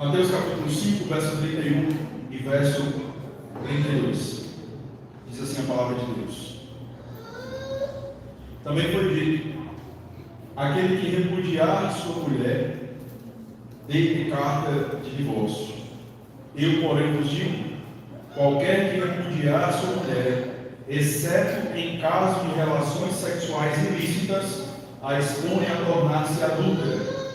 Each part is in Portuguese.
Mateus capítulo 5, verso 31 e verso 32. Diz assim a palavra de Deus. Também foi dito: aquele que repudiar sua mulher, dê carta de divórcio. Eu, porém, vos digo: qualquer que repudiar sua mulher, exceto em caso de relações sexuais ilícitas, a expõe a tornar-se adúltera.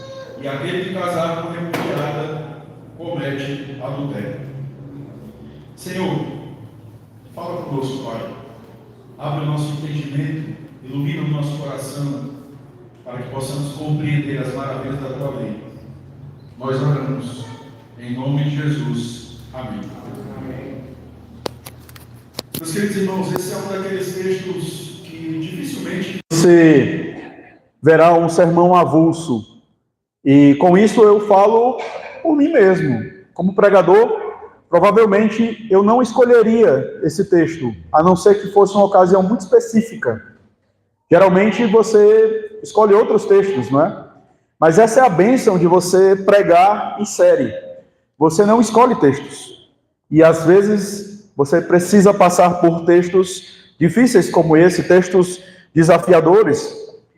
E aquele que casar com repudiada comete adultério. Senhor, fala conosco, Pai. Abre o nosso entendimento, ilumina o nosso coração, para que possamos compreender as maravilhas da Tua lei. Nós oramos em nome de Jesus. Amém. Amém. Meus queridos irmãos, esse é um daqueles textos que dificilmente você verá um sermão avulso. E com isso eu falo por mim mesmo. Como pregador, provavelmente eu não escolheria esse texto, a não ser que fosse uma ocasião muito específica. Geralmente você escolhe outros textos, não é? Mas essa é a bênção de você pregar em série. Você não escolhe textos. E às vezes você precisa passar por textos difíceis como esse, textos desafiadores,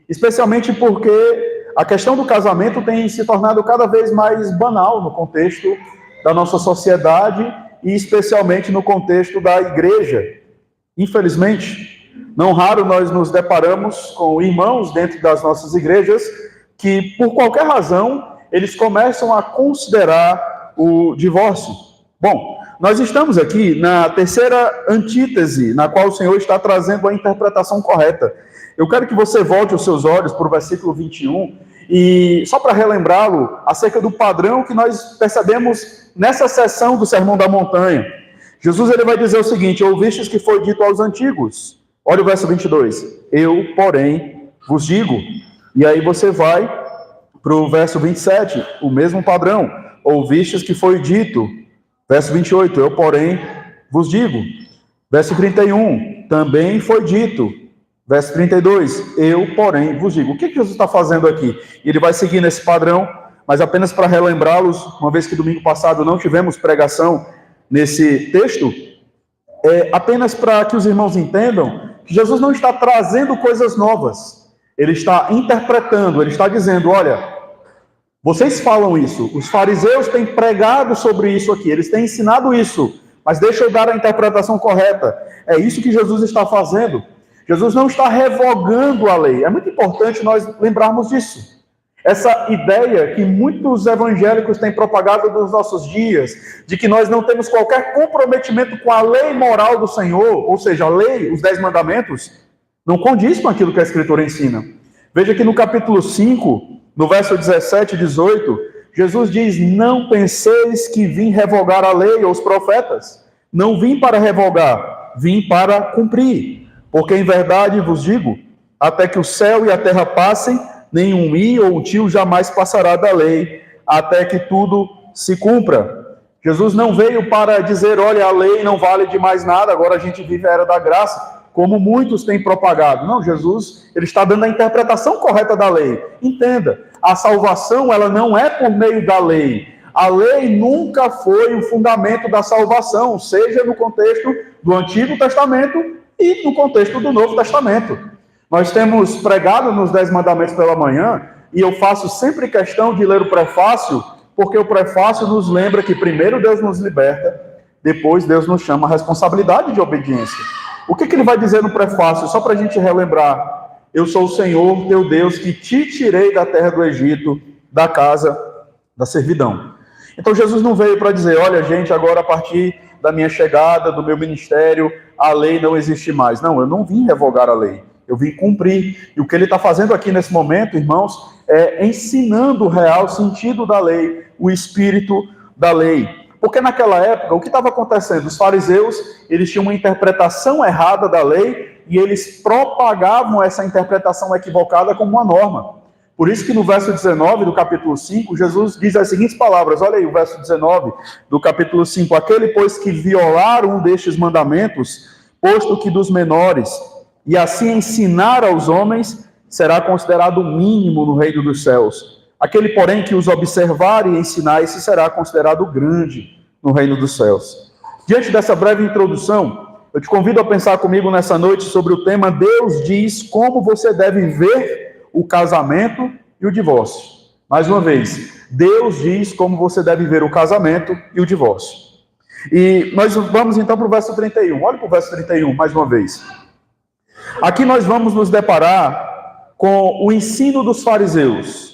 especialmente porque a questão do casamento tem se tornado cada vez mais banal no contexto da nossa sociedade e especialmente no contexto da igreja. Infelizmente, não raro nós nos deparamos com irmãos dentro das nossas igrejas que, por qualquer razão, eles começam a considerar o divórcio. Bom, nós estamos aqui na terceira antítese, na qual o Senhor está trazendo a interpretação correta. Eu quero que você volte os seus olhos para o versículo 21, e só para relembrá-lo acerca do padrão que nós percebemos nessa sessão do Sermão da Montanha. Jesus ele vai dizer o seguinte: ouvistes que foi dito aos antigos. Olha o verso 22. Eu, porém, vos digo. E aí você vai para o verso 27, o mesmo padrão. Ouvistes que foi dito. Verso 28, eu, porém, vos digo. Verso 31, também foi dito. Verso 32, eu, porém, vos digo. O que Jesus está fazendo aqui? Ele vai seguir nesse padrão, mas apenas para relembrá-los, uma vez que domingo passado não tivemos pregação nesse texto, apenas para que os irmãos entendam que Jesus não está trazendo coisas novas. Ele está interpretando, ele está dizendo, olha, vocês falam isso, os fariseus têm pregado sobre isso aqui, eles têm ensinado isso, mas deixa eu dar a interpretação correta. É isso que Jesus está fazendo. Jesus não está revogando a lei. É muito importante nós lembrarmos disso. Essa ideia que muitos evangélicos têm propagado nos nossos dias, de que nós não temos qualquer comprometimento com a lei moral do Senhor, ou seja, a lei, os 10 mandamentos, não condiz com aquilo que a Escritura ensina. Veja que no capítulo 5, no verso 17 e 18, Jesus diz, não penseis que vim revogar a lei ou os profetas. Não vim para revogar, vim para cumprir. Porque em verdade vos digo, até que o céu e a terra passem, nenhum i ou tio jamais passará da lei, até que tudo se cumpra. Jesus não veio para dizer, olha, a lei não vale de mais nada, agora a gente vive a era da graça, como muitos têm propagado. Não, Jesus, ele está dando a interpretação correta da lei. Entenda, a salvação, ela não é por meio da lei. A lei nunca foi o fundamento da salvação, seja no contexto do Antigo Testamento e no contexto do Novo Testamento. Nós temos pregado nos 10 mandamentos pela manhã, e eu faço sempre questão de ler o prefácio, porque o prefácio nos lembra que primeiro Deus nos liberta, depois Deus nos chama a responsabilidade de obediência. O que ele vai dizer no prefácio? Só para a gente relembrar. Eu sou o Senhor, teu Deus, que te tirei da terra do Egito, da casa da servidão. Então Jesus não veio para dizer, olha gente, agora a partir da minha chegada, do meu ministério, a lei não existe mais. Não, eu não vim revogar a lei, eu vim cumprir. E o que ele está fazendo aqui nesse momento, irmãos, é ensinando o real sentido da lei, o espírito da lei. Porque naquela época, o que estava acontecendo? Os fariseus, eles tinham uma interpretação errada da lei e eles propagavam essa interpretação equivocada como uma norma. Por isso que no verso 19 do capítulo 5, Jesus diz as seguintes palavras, olha aí o verso 19 do capítulo 5, aquele, pois, que violar um destes mandamentos, posto que dos menores, e assim ensinar aos homens, será considerado o mínimo no reino dos céus. Aquele, porém, que os observar e ensinar, esse será considerado grande no reino dos céus. Diante dessa breve introdução, eu te convido a pensar comigo nessa noite sobre o tema Deus diz como você deve ver o casamento e o divórcio. Mais uma vez, Deus diz como você deve ver o casamento e o divórcio. E nós vamos então para o verso 31. Olha para o verso 31 mais uma vez. Aqui nós vamos nos deparar com o ensino dos fariseus.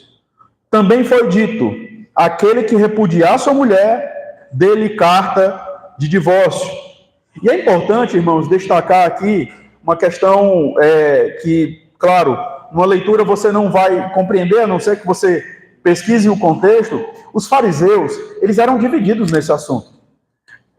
Também foi dito, aquele que repudiar sua mulher, dê-lhe carta de divórcio. E é importante, irmãos, destacar aqui uma questão que, claro, numa leitura você não vai compreender, a não ser que você pesquise o contexto. Os fariseus, eles eram divididos nesse assunto.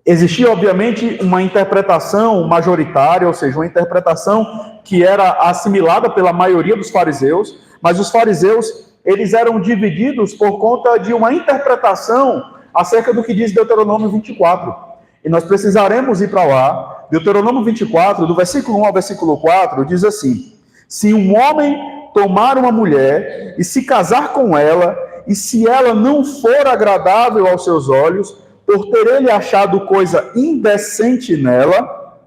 Existia, obviamente, uma interpretação majoritária, ou seja, uma interpretação que era assimilada pela maioria dos fariseus, mas os fariseus, eles eram divididos por conta de uma interpretação acerca do que diz Deuteronômio 24. E nós precisaremos ir para lá. Deuteronômio 24, do versículo 1 ao versículo 4, diz assim: se um homem tomar uma mulher e se casar com ela, e se ela não for agradável aos seus olhos, por ter ele achado coisa indecente nela,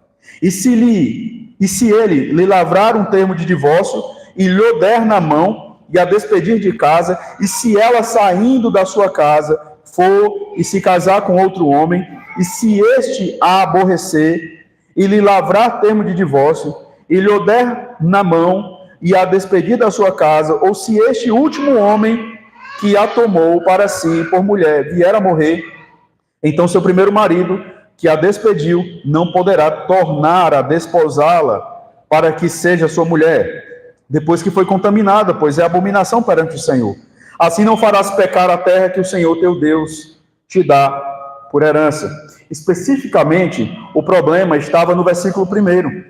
e se ele lhe lavrar um termo de divórcio e lhe der na mão e a despedir de casa, e se ela saindo da sua casa for e se casar com outro homem, e se este a aborrecer e lhe lavrar termo de divórcio e lhe der na mão e a despedir da sua casa, ou se este último homem que a tomou para si por mulher vier a morrer, então seu primeiro marido, que a despediu, não poderá tornar a desposá-la para que seja sua mulher, depois que foi contaminada, pois é abominação perante o Senhor. Assim não farás pecar a terra que o Senhor teu Deus te dá por herança. Especificamente, o problema estava no versículo 1,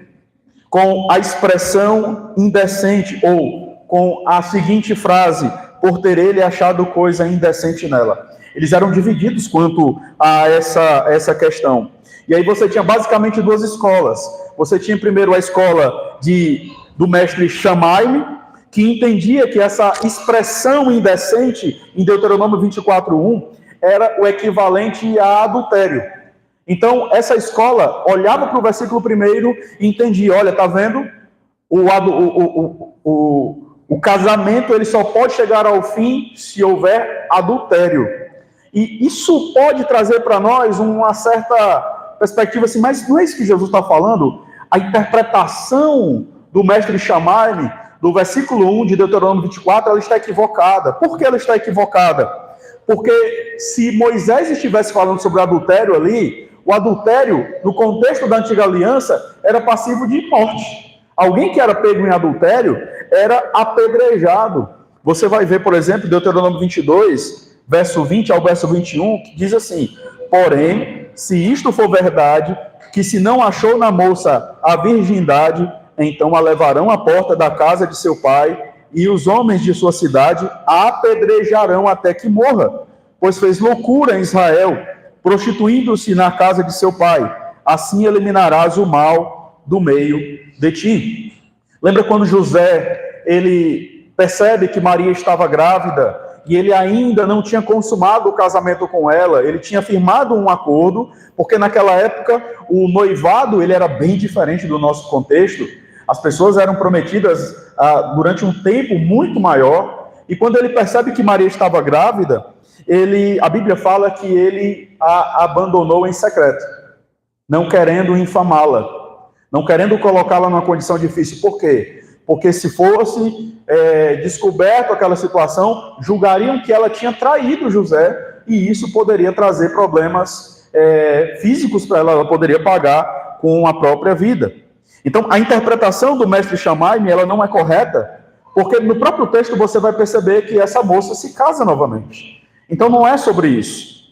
com a expressão indecente, ou com a seguinte frase: por ter ele achado coisa indecente nela. Eles eram divididos quanto a essa questão. E aí você tinha basicamente duas escolas. Você tinha primeiro a escola do mestre Shammai, que entendia que essa expressão indecente em Deuteronômio 24:1 era o equivalente a adultério. Então, essa escola olhava para o versículo 1 e entendia: olha, está vendo? O casamento ele só pode chegar ao fim se houver adultério. E isso pode trazer para nós uma certa perspectiva assim, mas não é isso que Jesus está falando? A interpretação do mestre Shammai, do versículo 1 de Deuteronômio 24, ela está equivocada. Por que ela está equivocada? Porque se Moisés estivesse falando sobre adultério ali, o adultério, no contexto da antiga aliança, era passivo de morte. Alguém que era pego em adultério era apedrejado. Você vai ver, por exemplo, Deuteronômio 22, verso 20 ao verso 21, que diz assim: porém, se isto for verdade, que se não achou na moça a virgindade, então a levarão à porta da casa de seu pai, e os homens de sua cidade a apedrejarão até que morra, pois fez loucura em Israel, prostituindo-se na casa de seu pai. Assim eliminarás o mal do meio de ti. Lembra quando José, ele percebe que Maria estava grávida, e ele ainda não tinha consumado o casamento com ela, ele tinha firmado um acordo, porque naquela época o noivado ele era bem diferente do nosso contexto. As pessoas eram prometidas durante um tempo muito maior, e quando ele percebe que Maria estava grávida, a Bíblia fala que ele a abandonou em secreto, não querendo infamá-la, não querendo colocá-la numa condição difícil. Por quê? Porque se fosse descoberto aquela situação, julgariam que ela tinha traído José, e isso poderia trazer problemas físicos para ela poderia pagar com a própria vida. Então, a interpretação do mestre Shammai, ela não é correta, porque no próprio texto você vai perceber que essa moça se casa novamente. Então, não é sobre isso.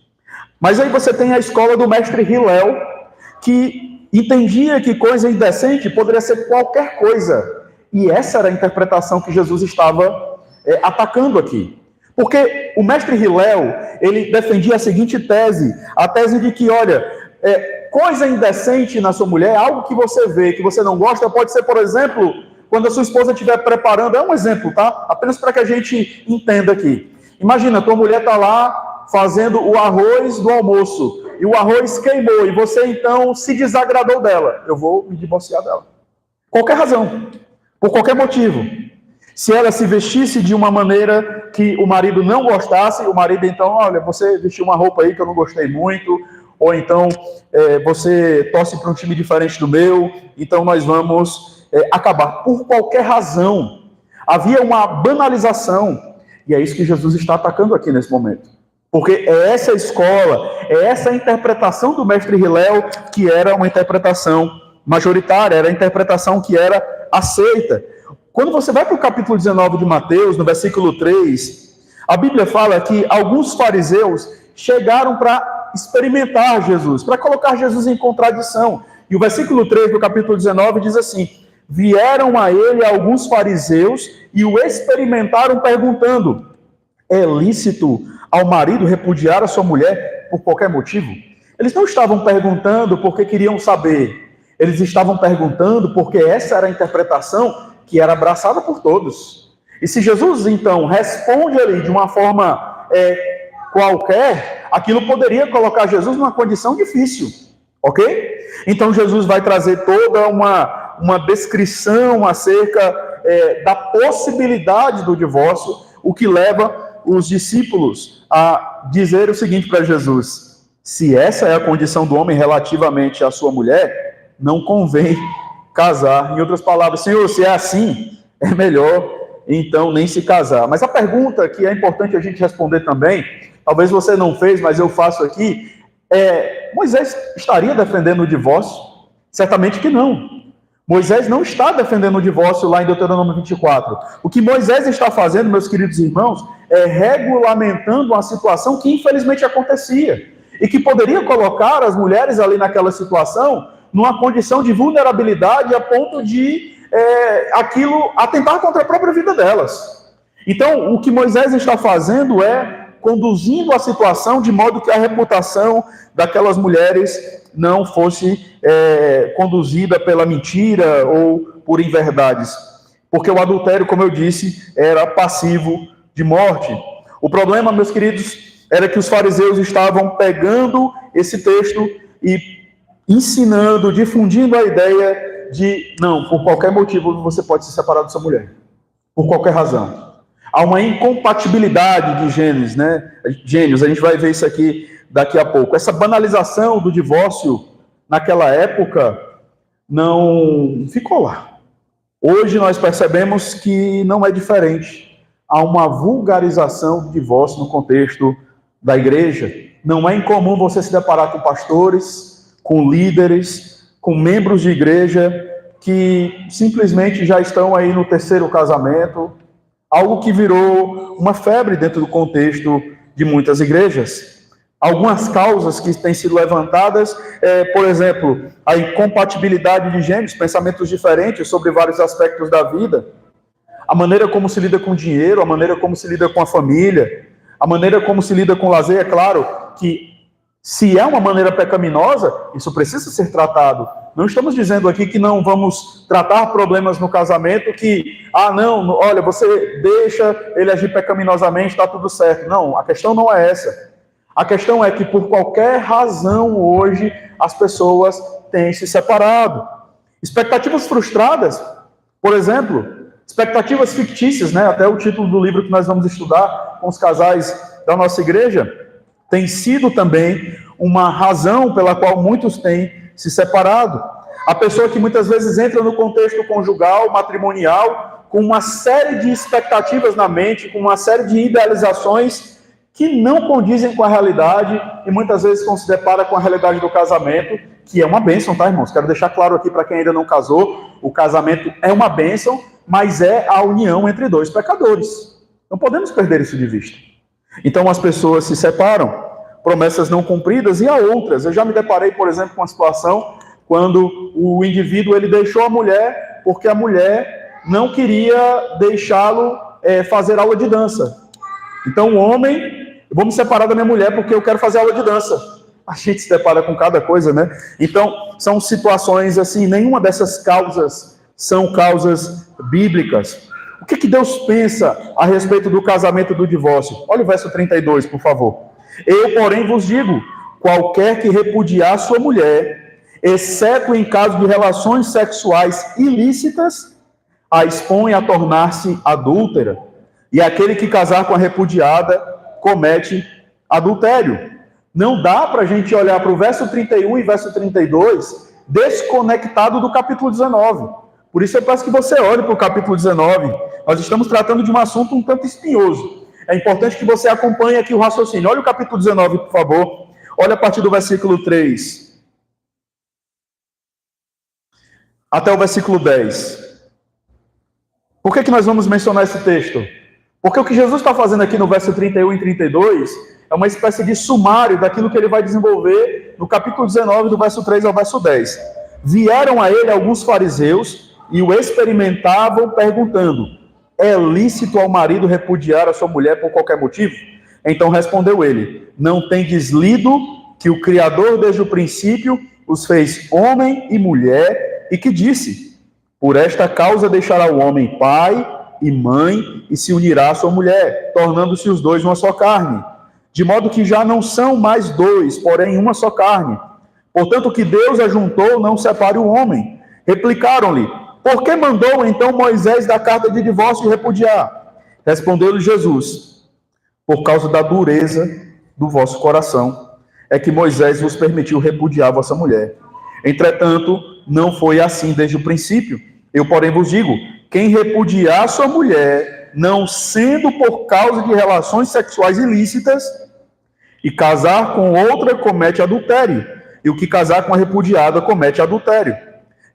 Mas aí você tem a escola do mestre Hillel, que entendia que coisa indecente poderia ser qualquer coisa. E essa era a interpretação que Jesus estava atacando aqui. Porque o mestre Hillel, ele defendia a seguinte tese, a tese de que, olha, coisa indecente na sua mulher, algo que você vê, que você não gosta, pode ser, por exemplo, quando a sua esposa estiver preparando, é um exemplo, tá? Apenas para que a gente entenda aqui. Imagina, tua mulher está lá fazendo o arroz do almoço, e o arroz queimou, e você então se desagradou dela. Eu vou me divorciar dela. Qualquer razão, por qualquer motivo. Se ela se vestisse de uma maneira que o marido não gostasse, o marido então, olha, você vestiu uma roupa aí que eu não gostei muito, ou então você torce para um time diferente do meu, então nós vamos acabar. Por qualquer razão, havia uma banalização, e é isso que Jesus está atacando aqui nesse momento. Porque é essa escola, é essa interpretação do mestre Hillel que era uma interpretação majoritária, era a interpretação que era aceita. Quando você vai para o capítulo 19 de Mateus, no versículo 3, a Bíblia fala que alguns fariseus chegaram para experimentar Jesus, para colocar Jesus em contradição. E o versículo 3 do capítulo 19 diz assim: vieram a ele alguns fariseus e o experimentaram perguntando: é lícito ao marido repudiar a sua mulher por qualquer motivo? Eles não estavam perguntando porque queriam saber, eles estavam perguntando porque essa era a interpretação que era abraçada por todos. E se Jesus, então, responde ali de uma forma qualquer, aquilo poderia colocar Jesus numa condição difícil, ok? Então Jesus vai trazer toda uma descrição acerca da possibilidade do divórcio, o que leva os discípulos a dizer o seguinte para Jesus: se essa é a condição do homem relativamente à sua mulher, não convém casar. Em outras palavras, Senhor, se é assim, é melhor então nem se casar. Mas a pergunta que é importante a gente responder também, talvez você não fez, mas eu faço aqui, Moisés estaria defendendo o divórcio? Certamente que não. Moisés não está defendendo o divórcio lá em Deuteronômio 24. O que Moisés está fazendo, meus queridos irmãos, é regulamentando uma situação que infelizmente acontecia e que poderia colocar as mulheres ali naquela situação numa condição de vulnerabilidade a ponto de aquilo atentar contra a própria vida delas. Então, o que Moisés está fazendo é conduzindo a situação de modo que a reputação daquelas mulheres não fosse conduzida pela mentira ou por inverdades. Porque o adultério, como eu disse, era passivo de morte. O problema, meus queridos, era que os fariseus estavam pegando esse texto e ensinando, difundindo a ideia de, não, por qualquer motivo você pode se separar da sua mulher. Por qualquer razão. Há uma incompatibilidade de gênios, né? Gênios, a gente vai ver isso aqui daqui a pouco. Essa banalização do divórcio naquela época não ficou lá. Hoje nós percebemos que não é diferente. Há uma vulgarização do divórcio no contexto da igreja. Não é incomum você se deparar com pastores, com líderes, com membros de igreja que simplesmente já estão aí no terceiro casamento, algo que virou uma febre dentro do contexto de muitas igrejas. Algumas causas que têm sido levantadas, por exemplo, a incompatibilidade de gêneros, pensamentos diferentes sobre vários aspectos da vida, a maneira como se lida com dinheiro, a maneira como se lida com a família, a maneira como se lida com o lazer. É claro que, se é uma maneira pecaminosa, isso precisa ser tratado. Não estamos dizendo aqui que não vamos tratar problemas no casamento que, não, olha, você deixa ele agir pecaminosamente, está tudo certo. Não, a questão não é essa. A questão é que, por qualquer razão, hoje, as pessoas têm se separado. Expectativas frustradas, por exemplo, expectativas fictícias, né? Até o título do livro que nós vamos estudar com os casais da nossa igreja, tem sido também uma razão pela qual muitos têm se separado. A pessoa que muitas vezes entra no contexto conjugal, matrimonial, com uma série de expectativas na mente, com uma série de idealizações que não condizem com a realidade e muitas vezes se depara com a realidade do casamento, que é uma bênção, tá, irmãos? Quero deixar claro aqui para quem ainda não casou, o casamento é uma bênção, mas é a união entre dois pecadores. Não podemos perder isso de vista. Então as pessoas se separam, promessas não cumpridas, e há outras. Eu já me deparei, por exemplo, com uma situação quando o indivíduo ele deixou a mulher porque a mulher não queria deixá-lo fazer aula de dança. Então o homem, eu vou me separar da minha mulher porque eu quero fazer aula de dança. A gente se depara com cada coisa, né? Então são situações assim, nenhuma dessas causas são causas bíblicas. O que Deus pensa a respeito do casamento e do divórcio? Olha o verso 32, por favor. Eu, porém, vos digo, qualquer que repudiar sua mulher, exceto em caso de relações sexuais ilícitas, a expõe a tornar-se adúltera. E aquele que casar com a repudiada comete adultério. Não dá para a gente olhar para o verso 31 e verso 32 desconectado do capítulo 19. Por isso eu peço que você olhe para o capítulo 19. Nós estamos tratando de um assunto um tanto espinhoso. É importante que você acompanhe aqui o raciocínio. Olha o capítulo 19, por favor. Olha a partir do versículo 3 até o versículo 10. Por que nós vamos mencionar esse texto? Porque o que Jesus está fazendo aqui no verso 31 e 32 é uma espécie de sumário daquilo que ele vai desenvolver no capítulo 19, do verso 3 ao verso 10. Vieram a ele alguns fariseus e o experimentavam perguntando: é lícito ao marido repudiar a sua mulher por qualquer motivo? Então respondeu ele: não tendes lido que o Criador desde o princípio os fez homem e mulher, e que disse: por esta causa deixará o homem pai e mãe e se unirá à sua mulher, tornando-se os dois uma só carne. De modo que já não são mais dois, porém uma só carne. Portanto, o que Deus ajuntou, não separe o homem. Replicaram-lhe: por que mandou então Moisés dar carta de divórcio e repudiar? Respondeu-lhe Jesus: por causa da dureza do vosso coração, é que Moisés vos permitiu repudiar a vossa mulher. Entretanto, não foi assim desde o princípio. Eu, porém, vos digo: quem repudiar sua mulher, não sendo por causa de relações sexuais ilícitas, e casar com outra, comete adultério. E o que casar com a repudiada, comete adultério.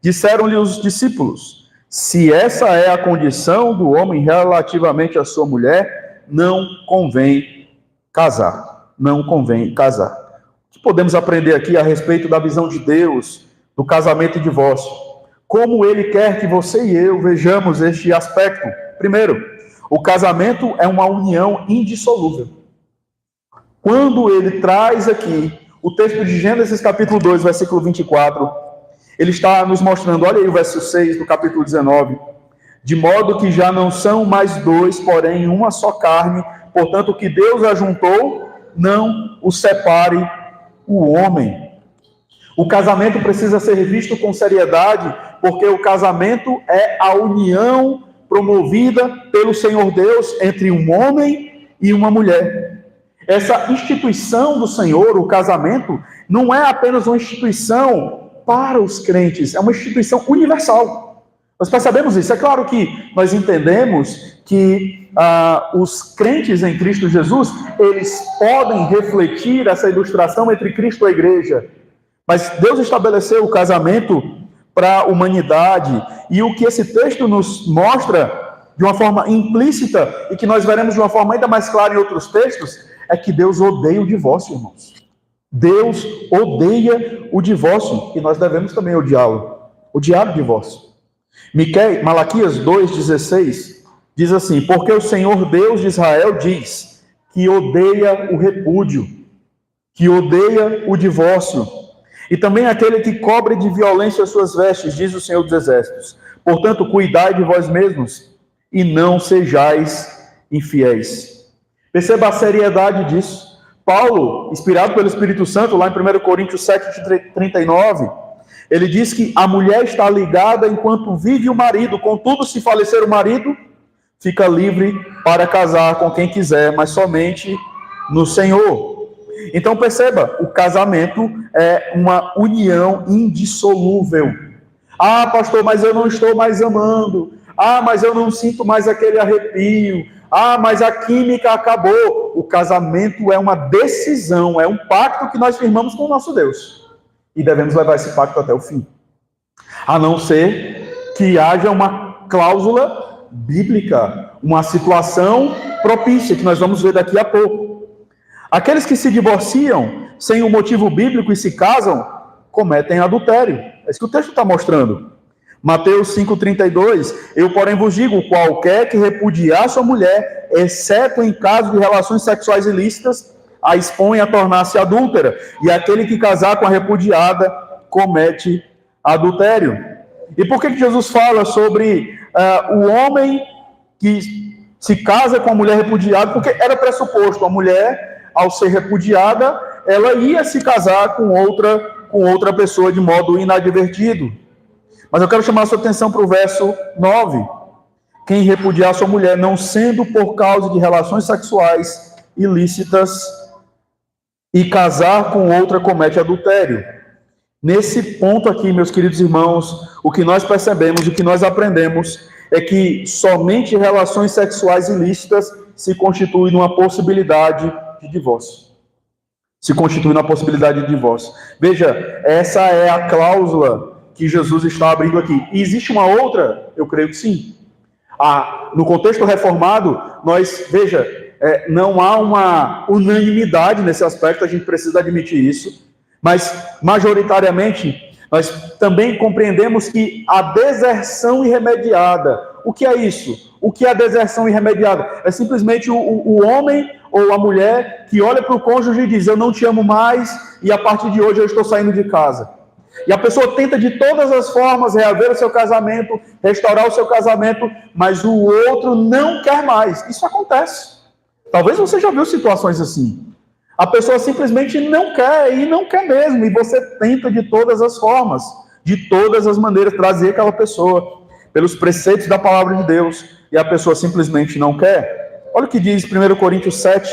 Disseram-lhe os discípulos: se essa é a condição do homem relativamente à sua mulher, não convém casar. Não convém casar. O que podemos aprender aqui a respeito da visão de Deus, do casamento e divórcio? Como ele quer que você e eu vejamos este aspecto? Primeiro, o casamento é uma união indissolúvel. Quando ele traz aqui o texto de Gênesis capítulo 2, versículo 24, ele está nos mostrando, olha aí o verso 6 do capítulo 19, de modo que já não são mais dois, porém uma só carne, portanto o que Deus ajuntou, não o separe o homem. O casamento precisa ser visto com seriedade, porque o casamento é a união promovida pelo Senhor Deus entre um homem e uma mulher. Essa instituição do Senhor, o casamento, não é apenas uma instituição para os crentes, é uma instituição universal. Nós percebemos isso. É claro que nós entendemos que os crentes em Cristo Jesus, eles podem refletir essa ilustração entre Cristo e a igreja. Mas Deus estabeleceu o casamento para a humanidade, e o que esse texto nos mostra de uma forma implícita, e que nós veremos de uma forma ainda mais clara em outros textos, é que Deus odeia o divórcio, irmãos. Deus odeia o divórcio, e nós devemos também odiá-lo. Odiar o divórcio. Malaquias 2,16 diz assim: porque o Senhor Deus de Israel diz que odeia o repúdio, que odeia o divórcio, e também aquele que cobre de violência as suas vestes, diz o Senhor dos Exércitos. Portanto, cuidai de vós mesmos e não sejais infiéis. Perceba a seriedade disso. Paulo, inspirado pelo Espírito Santo, lá em 1 Coríntios 7:39, ele diz que a mulher está ligada enquanto vive o marido. Contudo, se falecer o marido, fica livre para casar com quem quiser, mas somente no Senhor. Então perceba, o casamento é uma união indissolúvel. Ah, pastor, mas eu não estou mais amando. Ah, mas eu não sinto mais aquele arrepio. Ah, mas a química acabou. O casamento é uma decisão, é um pacto que nós firmamos com o nosso Deus. E devemos levar esse pacto até o fim. A não ser que haja uma cláusula bíblica, uma situação propícia, que nós vamos ver daqui a pouco. Aqueles que se divorciam sem um motivo bíblico e se casam, cometem adultério. É isso que o texto está mostrando. Mateus 5,32, eu, porém, vos digo, qualquer que repudiar sua mulher, exceto em caso de relações sexuais ilícitas, a expõe a tornar-se adúltera, e aquele que casar com a repudiada, comete adultério. E por que Jesus fala sobre o homem que se casa com a mulher repudiada, porque era pressuposto, a mulher, ao ser repudiada, ela ia se casar com outra pessoa de modo inadvertido. Mas eu quero chamar a sua atenção para o verso 9. Quem repudiar sua mulher, não sendo por causa de relações sexuais ilícitas, e casar com outra, comete adultério. Nesse ponto aqui, meus queridos irmãos, o que nós percebemos, o que nós aprendemos, é que somente relações sexuais ilícitas se constituem numa possibilidade de divórcio. Se constitui na possibilidade de divórcio. Veja, essa é a cláusula que Jesus está abrindo aqui. E existe uma outra? Eu creio que sim. No contexto reformado, não há uma unanimidade nesse aspecto, a gente precisa admitir isso, mas majoritariamente nós também compreendemos que a deserção irremediada, o que é isso? O que é a deserção irremediada? É simplesmente o homem ou a mulher que olha para o cônjuge e diz: eu não te amo mais e a partir de hoje eu estou saindo de casa. E a pessoa tenta de todas as formas reaver o seu casamento, restaurar o seu casamento, mas o outro não quer mais. Isso acontece. Talvez você já viu situações assim. A pessoa simplesmente não quer, e não quer mesmo, e você tenta de todas as formas, de todas as maneiras, trazer aquela pessoa pelos preceitos da palavra de Deus, e a pessoa simplesmente não quer. Olha o que diz 1 Coríntios 7,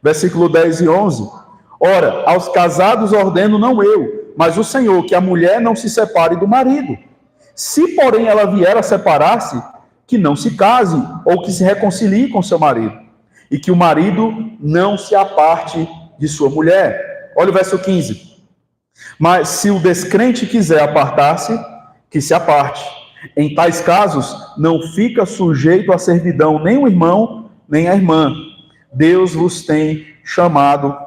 versículo 10 e 11. Ora, aos casados ordeno não eu, mas o Senhor, que a mulher não se separe do marido. Se, porém, ela vier a separar-se, que não se case, ou que se reconcilie com seu marido, e que o marido não se aparte de sua mulher. Olha o verso 15. Mas se o descrente quiser apartar-se, que se aparte. Em tais casos, não fica sujeito à servidão nem o irmão, nem a irmã. Deus vos tem chamado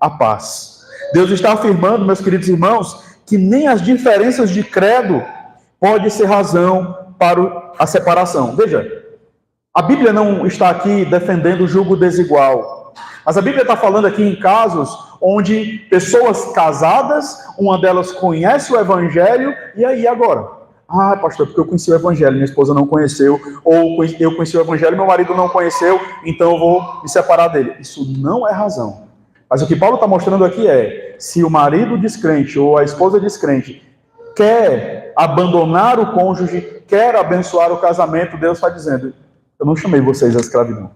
à paz. Deus está afirmando, meus queridos irmãos, que nem as diferenças de credo pode ser razão para a separação. Veja, a Bíblia não está aqui defendendo o julgo desigual, mas a Bíblia está falando aqui em casos onde pessoas casadas, uma delas conhece o Evangelho, e aí agora? Pastor, porque eu conheci o Evangelho, minha esposa não conheceu, ou eu conheci o Evangelho, meu marido não conheceu, então eu vou me separar dele. Isso não é razão. Mas o que Paulo está mostrando aqui é, se o marido descrente ou a esposa descrente quer abandonar o cônjuge, quer abençoar o casamento, Deus está dizendo: eu não chamei vocês à escravidão.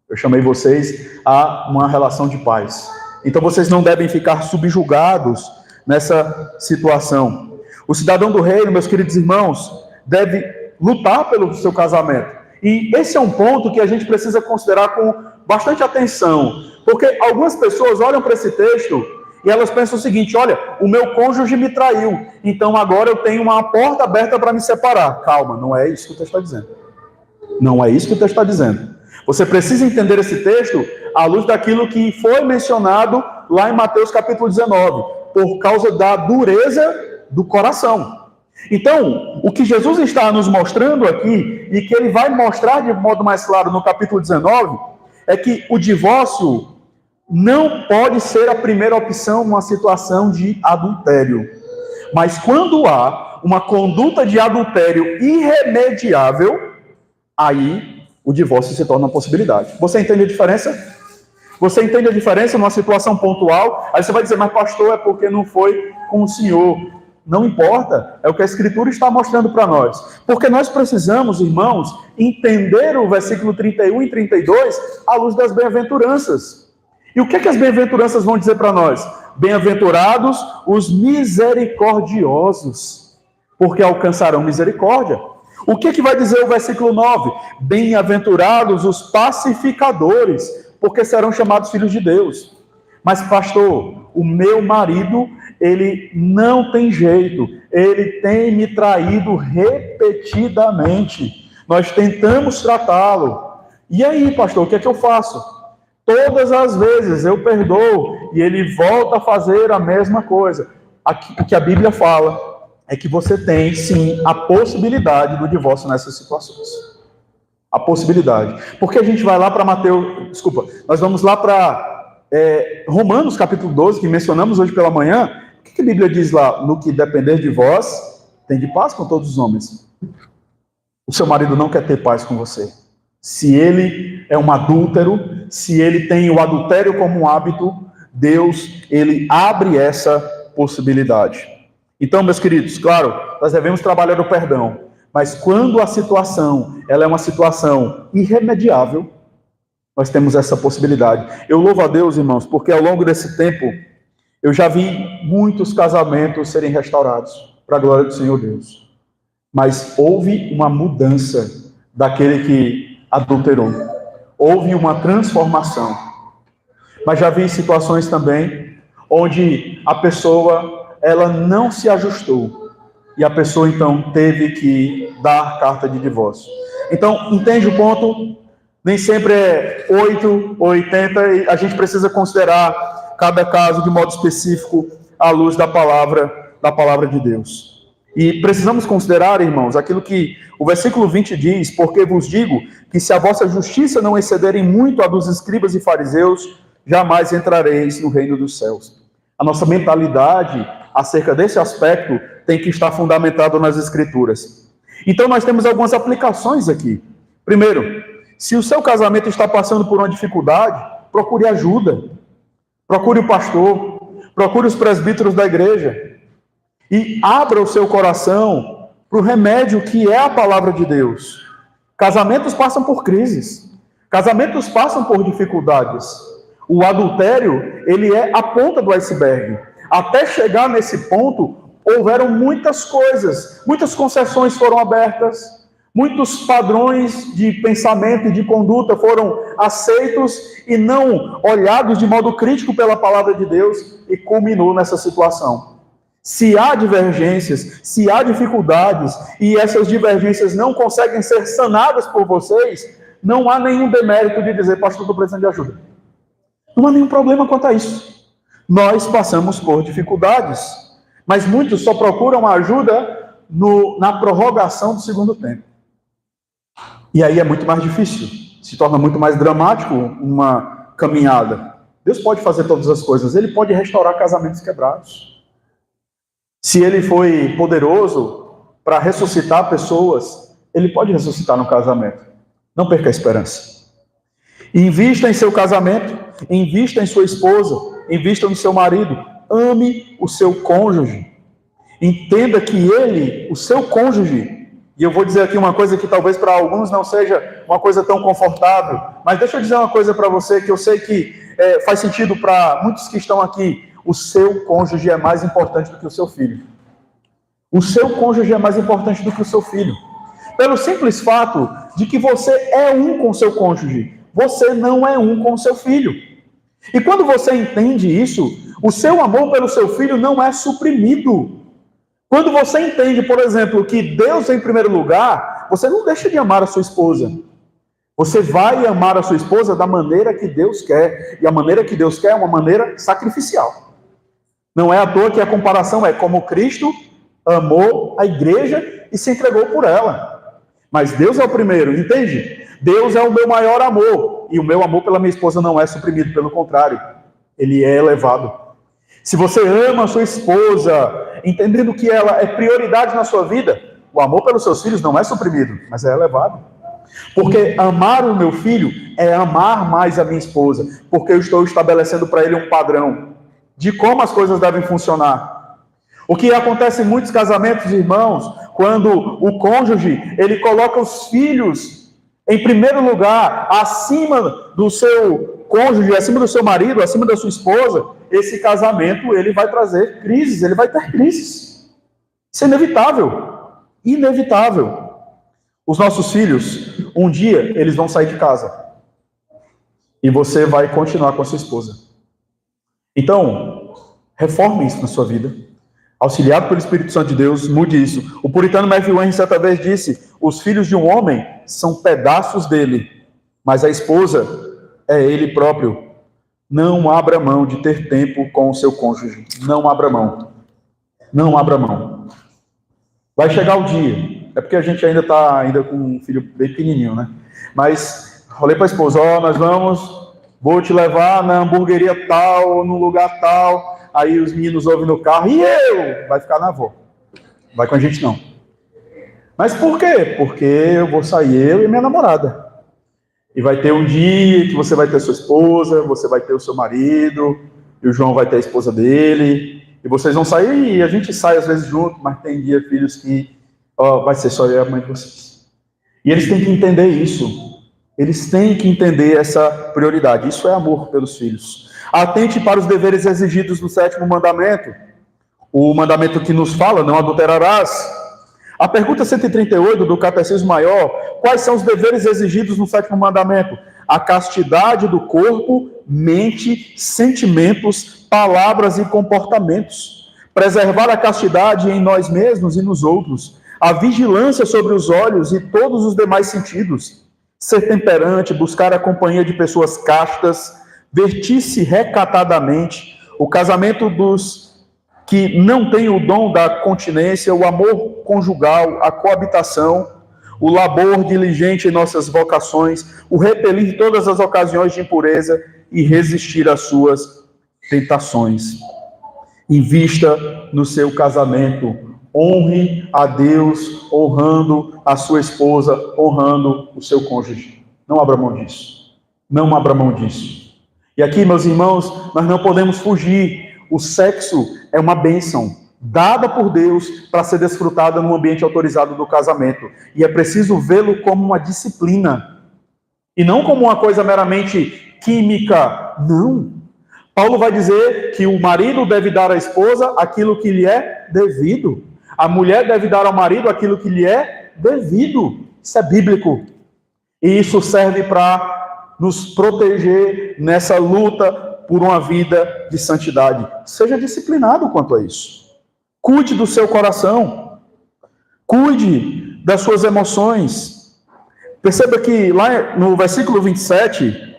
Eu chamei vocês a uma relação de paz. Então vocês não devem ficar subjugados nessa situação. O cidadão do reino, meus queridos irmãos, deve lutar pelo seu casamento. E esse é um ponto que a gente precisa considerar com bastante atenção. Porque algumas pessoas olham para esse texto e elas pensam o seguinte: olha, o meu cônjuge me traiu, então agora eu tenho uma porta aberta para me separar. Calma, não é isso que o texto está dizendo. Não é isso que o texto está dizendo. Você precisa entender esse texto à luz daquilo que foi mencionado lá em Mateus capítulo 19, por causa da dureza do coração. Então, o que Jesus está nos mostrando aqui, e que ele vai mostrar de modo mais claro no capítulo 19, é que o divórcio não pode ser a primeira opção numa situação de adultério. Mas quando há uma conduta de adultério irremediável, aí o divórcio se torna uma possibilidade. Você entende a diferença? Você entende a diferença numa situação pontual? Aí você vai dizer: mas pastor, é porque não foi com o senhor. Não importa, é o que a Escritura está mostrando para nós. Porque nós precisamos, irmãos, entender o versículo 31 e 32 à luz das bem-aventuranças. E o que as bem-aventuranças vão dizer para nós? Bem-aventurados os misericordiosos, porque alcançarão misericórdia. O que vai dizer o versículo 9? Bem-aventurados os pacificadores, porque serão chamados filhos de Deus. Mas pastor, o meu marido, ele não tem jeito, ele tem me traído repetidamente, nós tentamos tratá-lo. E aí, pastor, o que é que eu faço? Todas as vezes eu perdoo e ele volta a fazer a mesma coisa. Aqui, o que a Bíblia fala é que você tem, sim, a possibilidade do divórcio nessas situações. A possibilidade. Porque a gente vai lá para nós vamos lá para Romanos capítulo 12, que mencionamos hoje pela manhã. O que a Bíblia diz lá? No que depender de vós, tem de paz com todos os homens. O seu marido não quer ter paz com você. Se ele é um adúltero, se ele tem o adultério como um hábito, Deus, ele abre essa possibilidade. Então, meus queridos, claro, nós devemos trabalhar o perdão, mas quando a situação, ela é uma situação irremediável, nós temos essa possibilidade. Eu louvo a Deus, irmãos, porque ao longo desse tempo, eu já vi muitos casamentos serem restaurados, para a glória do Senhor Deus. Mas houve uma mudança daquele que adulterou. Houve uma transformação. Mas já vi situações também onde a pessoa, ela não se ajustou. E a pessoa, então, teve que dar carta de divórcio. Então, entende o ponto? Nem sempre é 8 ou 80, e a gente precisa considerar cada caso de modo específico à luz da palavra de Deus. E precisamos considerar, irmãos, aquilo que o versículo 20 diz: porque vos digo que se a vossa justiça não excederem muito a dos escribas e fariseus, jamais entrareis no reino dos céus. A nossa mentalidade acerca desse aspecto tem que estar fundamentada nas Escrituras. Então nós temos algumas aplicações aqui. Primeiro, se o seu casamento está passando por uma dificuldade, procure ajuda. Procure o pastor, procure os presbíteros da igreja. E abra o seu coração para o remédio que é a palavra de Deus. Casamentos passam por crises. Casamentos passam por dificuldades. O adultério, ele é a ponta do iceberg. Até chegar nesse ponto, houveram muitas coisas. Muitas concessões foram abertas. Muitos padrões de pensamento e de conduta foram aceitos e não olhados de modo crítico pela palavra de Deus, e culminou nessa situação. Se há divergências, se há dificuldades, e essas divergências não conseguem ser sanadas por vocês, não há nenhum demérito de dizer: pastor, estou precisando de ajuda. Não há nenhum problema quanto a isso. Nós passamos por dificuldades, mas muitos só procuram ajuda na prorrogação do segundo tempo. E aí é muito mais difícil, se torna muito mais dramático uma caminhada. Deus pode fazer todas as coisas, Ele pode restaurar casamentos quebrados. Se Ele foi poderoso para ressuscitar pessoas, Ele pode ressuscitar no casamento. Não perca a esperança. Invista em seu casamento, invista em sua esposa, invista no seu marido. Ame o seu cônjuge. Entenda que ele, o seu cônjuge, e eu vou dizer aqui uma coisa que talvez para alguns não seja uma coisa tão confortável, mas deixa eu dizer uma coisa para você que eu sei que faz sentido para muitos que estão aqui. O seu cônjuge é mais importante do que o seu filho. O seu cônjuge é mais importante do que o seu filho. Pelo simples fato de que você é um com o seu cônjuge, você não é um com o seu filho. E quando você entende isso, o seu amor pelo seu filho não é suprimido. Quando você entende, por exemplo, que Deus é em primeiro lugar, você não deixa de amar a sua esposa. Você vai amar a sua esposa da maneira que Deus quer. E a maneira que Deus quer é uma maneira sacrificial. Não é à toa que a comparação é como Cristo amou a igreja e se entregou por ela. Mas Deus é o primeiro, entende? Deus é o meu maior amor. E o meu amor pela minha esposa não é suprimido, pelo contrário. Ele é elevado. Se você ama a sua esposa, entendendo que ela é prioridade na sua vida, o amor pelos seus filhos não é suprimido, mas é elevado. Porque amar o meu filho é amar mais a minha esposa, porque eu estou estabelecendo para ele um padrão de como as coisas devem funcionar. O que acontece em muitos casamentos, irmãos, quando o cônjuge, ele coloca os filhos em primeiro lugar, acima do seu cônjuge, acima do seu marido, acima da sua esposa, esse casamento, ele vai trazer crises, ele vai ter crises. Isso é inevitável. Inevitável. Os nossos filhos, um dia, eles vão sair de casa. E você vai continuar com a sua esposa. Então, reforme isso na sua vida. Auxiliado pelo Espírito Santo de Deus, mude isso. O puritano Matthew Henry certa vez disse: os filhos de um homem são pedaços dele, mas a esposa é ele próprio. Não abra mão de ter tempo com o seu cônjuge. Não abra mão. Não abra mão. Vai chegar o dia. É porque a gente ainda está com um filho bem pequenininho, né? Mas falei para a esposa: vou te levar na hamburgueria tal, no lugar tal. Aí os meninos ouvem no carro: e eu? Vai ficar na avó. Vai com a gente não. Mas por quê? Porque eu vou sair, eu e minha namorada. E vai ter um dia que você vai ter sua esposa, você vai ter o seu marido, e o João vai ter a esposa dele, e vocês vão sair, e a gente sai às vezes junto, mas tem dia, filhos, que vai ser só eu e a mãe de vocês. E eles têm que entender isso. Eles têm que entender essa prioridade. Isso é amor pelos filhos. Atente para os deveres exigidos no 7º mandamento. O mandamento que nos fala, não adulterarás. A pergunta 138 do Catecismo Maior: quais são os deveres exigidos no 7º mandamento? A castidade do corpo, mente, sentimentos, palavras e comportamentos. Preservar a castidade em nós mesmos e nos outros. A vigilância sobre os olhos e todos os demais sentidos. Ser temperante, buscar a companhia de pessoas castas, vestir-se recatadamente. O casamento dos que não têm o dom da continência, o amor conjugal, a coabitação, o labor diligente em nossas vocações, o repelir todas as ocasiões de impureza e resistir às suas tentações. Invista no seu casamento, honre a Deus, honrando a sua esposa, honrando o seu cônjuge. Não abra mão disso. Não abra mão disso. E aqui, meus irmãos, nós não podemos fugir. O sexo é uma bênção dada por Deus para ser desfrutada no ambiente autorizado do casamento. E é preciso vê-lo como uma disciplina. E não como uma coisa meramente química. Não. Paulo vai dizer que o marido deve dar à esposa aquilo que lhe é devido. A mulher deve dar ao marido aquilo que lhe é devido. Isso é bíblico. E isso serve para nos proteger nessa luta por uma vida de santidade. Seja disciplinado quanto a isso. Cuide do seu coração. Cuide das suas emoções. Perceba que lá no versículo 27,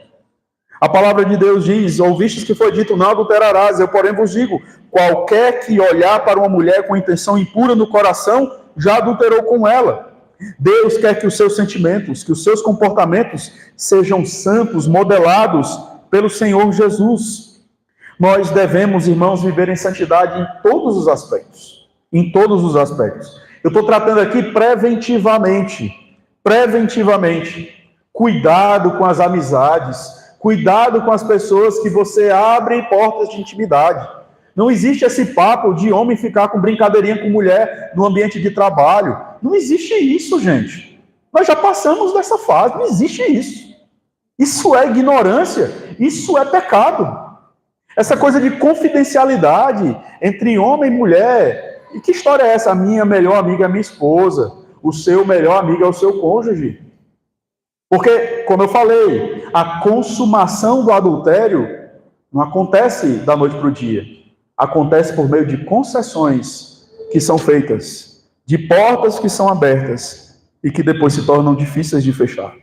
a palavra de Deus diz: ouvistes que foi dito, não adulterarás. Eu, porém, vos digo, qualquer que olhar para uma mulher com intenção impura no coração, já adulterou com ela. Deus quer que os seus sentimentos, que os seus comportamentos sejam santos, modelados pelo Senhor Jesus. Nós devemos, irmãos, viver em santidade em todos os aspectos. Em todos os aspectos. Eu estou tratando aqui preventivamente. Preventivamente. Cuidado com as amizades. Cuidado com as pessoas que você abre portas de intimidade. Não existe esse papo de homem ficar com brincadeirinha com mulher no ambiente de trabalho. Não existe isso, gente. Nós já passamos dessa fase. Não existe isso. Isso é ignorância. Isso é pecado. Essa coisa de confidencialidade entre homem e mulher. E que história é essa? A minha melhor amiga é a minha esposa. O seu melhor amigo é o seu cônjuge. Porque, como eu falei, a consumação do adultério não acontece da noite para o dia. Acontece por meio de concessões que são feitas, de portas que são abertas e que depois se tornam difíceis de fechar.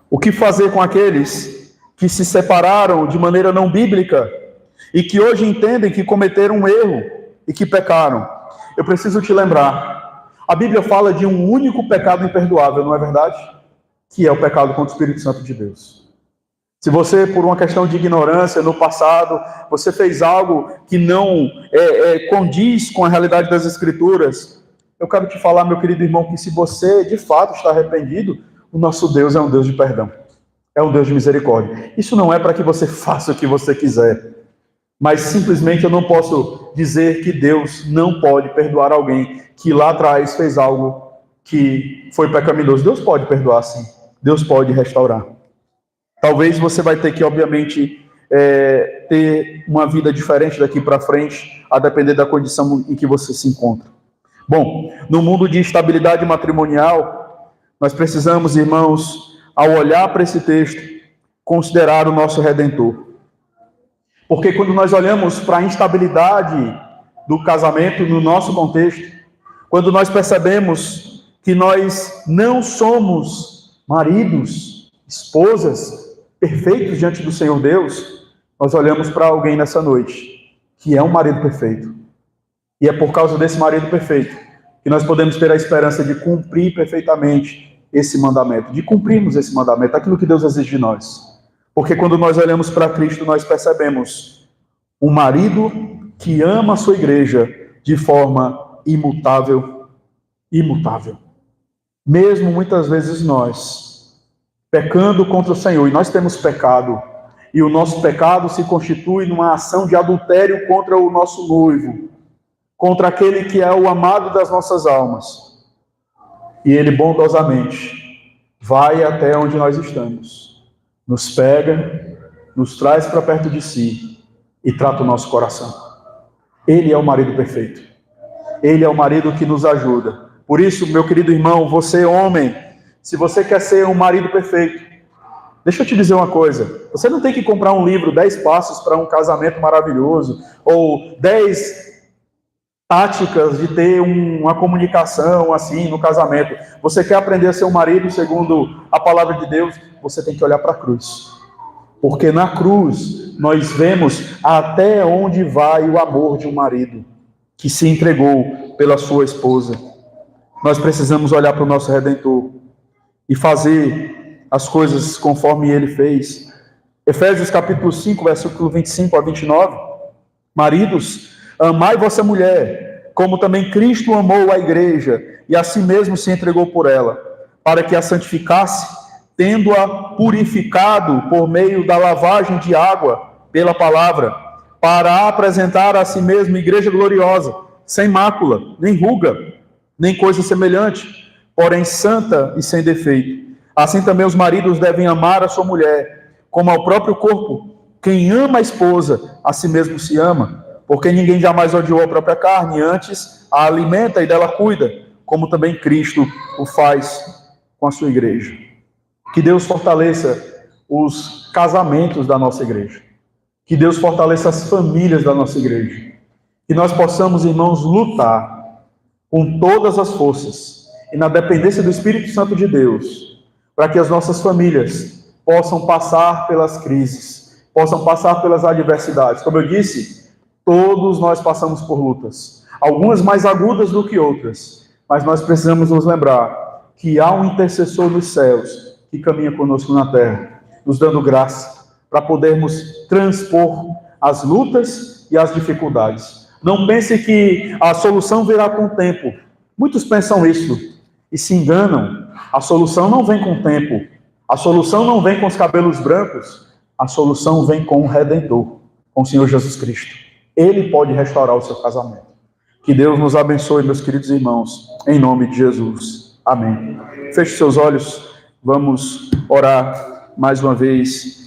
O que fazer com aqueles que se separaram de maneira não bíblica e que hoje entendem que cometeram um erro e que pecaram? Eu preciso te lembrar, a Bíblia fala de um único pecado imperdoável, não é verdade? Que é o pecado contra o Espírito Santo de Deus. Se você, por uma questão de ignorância, no passado, você fez algo que não condiz com a realidade das Escrituras, eu quero te falar, meu querido irmão, que se você de fato está arrependido, o nosso Deus é um Deus de perdão. É um Deus de misericórdia. Isso não é para que você faça o que você quiser. Mas simplesmente eu não posso dizer que Deus não pode perdoar alguém que lá atrás fez algo que foi pecaminoso. Deus pode perdoar, sim. Deus pode restaurar. Talvez você vai ter que, obviamente, ter uma vida diferente daqui para frente, a depender da condição em que você se encontra. Bom, no mundo de estabilidade matrimonial, nós precisamos, irmãos, ao olhar para esse texto, considerar o nosso Redentor. Porque quando nós olhamos para a instabilidade do casamento no nosso contexto, quando nós percebemos que nós não somos maridos, esposas perfeitos diante do Senhor Deus, nós olhamos para alguém nessa noite que é um marido perfeito. E é por causa desse marido perfeito que nós podemos ter a esperança de cumprir perfeitamente esse mandamento, de cumprirmos esse mandamento, aquilo que Deus exige de nós. Porque quando nós olhamos para Cristo, nós percebemos um marido que ama a sua igreja de forma imutável, imutável. Mesmo muitas vezes nós, pecando contra o Senhor, e nós temos pecado, e o nosso pecado se constitui numa ação de adultério contra o nosso noivo, contra aquele que é o amado das nossas almas. E ele bondosamente vai até onde nós estamos, nos pega, nos traz para perto de si e trata o nosso coração. Ele é o marido perfeito. Ele é o marido que nos ajuda. Por isso, meu querido irmão, você homem, se você quer ser um marido perfeito, deixa eu te dizer uma coisa, você não tem que comprar um livro 10 passos para um casamento maravilhoso, ou 10 táticas de ter uma comunicação assim no casamento. Você quer aprender a ser um marido segundo a palavra de Deus, você tem que olhar para a cruz. Porque na cruz nós vemos até onde vai o amor de um marido que se entregou pela sua esposa. Nós precisamos olhar para o nosso Redentor e fazer as coisas conforme ele fez. Efésios capítulo 5, versículo 25 a 29. Maridos, amai vossa mulher, como também Cristo amou a igreja, e a si mesmo se entregou por ela, para que a santificasse, tendo-a purificado por meio da lavagem de água pela palavra, para a apresentar a si mesmo igreja gloriosa, sem mácula, nem ruga, nem coisa semelhante, porém santa e sem defeito. Assim também os maridos devem amar a sua mulher, como ao próprio corpo. Quem ama a esposa, a si mesmo se ama, porque ninguém jamais odiou a própria carne, antes a alimenta e dela cuida, como também Cristo o faz com a sua igreja. Que Deus fortaleça os casamentos da nossa igreja. Que Deus fortaleça as famílias da nossa igreja. Que nós possamos, irmãos, lutar com todas as forças e na dependência do Espírito Santo de Deus, para que as nossas famílias possam passar pelas crises, possam passar pelas adversidades. Como eu disse, todos nós passamos por lutas, algumas mais agudas do que outras, mas nós precisamos nos lembrar que há um intercessor nos céus que caminha conosco na terra, nos dando graça para podermos transpor as lutas e as dificuldades. Não pense que a solução virá com o tempo. Muitos pensam isso e se enganam. A solução não vem com o tempo. A solução não vem com os cabelos brancos. A solução vem com o Redentor, com o Senhor Jesus Cristo. Ele pode restaurar o seu casamento. Que Deus nos abençoe, meus queridos irmãos, em nome de Jesus. Amém. Feche seus olhos, vamos orar mais uma vez.